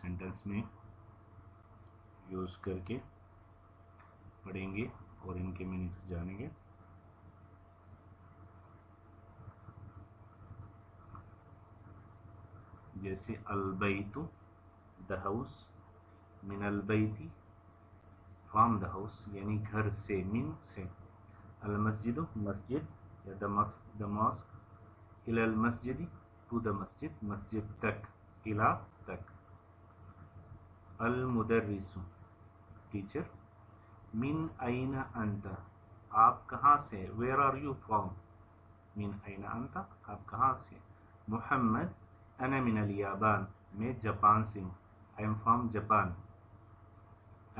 Sentence میں use کر کے پڑھیں گے اور ان کے میننگس جانیں گے. جیسے البیت دا ہاؤس، من البیتی فرام دا ہاؤس یعنی گھر سے، من سے، المسجد مسجد یا دا ماسک، الی المسجد ٹو دا مسجد، مسجد تک، الی تک. المدرس ٹیچر، من این انت آپ کہاں سے، ویئر آر یو فرام، من این انت آپ کہاں سے. محمد انا من الیابان میں جاپان سے ہوں، آئی ایم فرام جاپان.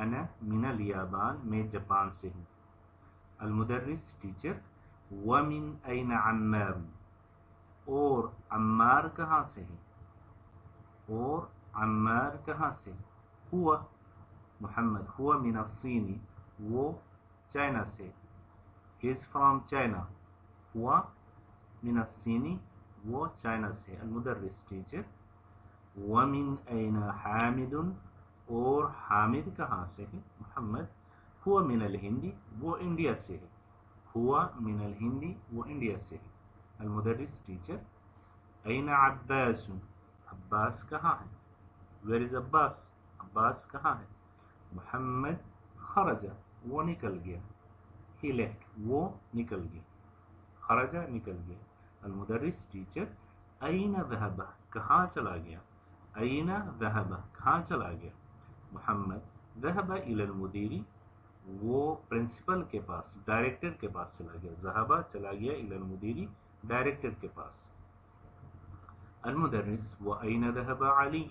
انا من الیابان میں جاپان سے ہوں. المدرس ٹیچر، ومن این عمار اور عمار کہاں سے ہے، اور عمار کہاں سے. ہوا محمد ہوا من الصین وہ چائنا سے، he is from چائنا. ہوا من الصین وہ چائنا سے. المدرس ٹیچر، ومن این حامد اور حامد کہاں سے ہے. محمد ہوا من الہند وہ انڈیا سے ہے، ہوا من الہند وہ انڈیا سے ہے. المدرس ٹیچر، این عباس عباس کہاں ہے، ویئر از عباس عباس کہاں ہے. محمد خرج وہ نکل گیا، he left وہ نکل گیا، خرج نکل گیا. المدرس ٹیچر، این ذهب کہاں چلا گیا، این ذهب کہاں چلا گیا. محمد ذهب الى المدیر وہ پرنسپل کے پاس، ڈائریکٹر کے پاس چلا گیا. ذهب چلا گیا الى المدیر ڈائریکٹر کے پاس. المدرس، وأین ذهب علی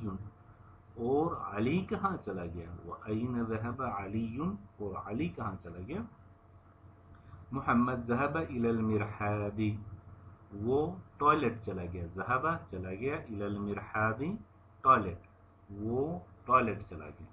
اور علی کہاں چلا گیا، وأین ذهب علی اور علی کہاں چلا گیا. محمد ذهب الى المرحاض وہ ٹوائلٹ چلا گیا، ذهب چلا گیا الى المرحاض ٹوائلٹ وہ ٹوائلٹ چلا گیا.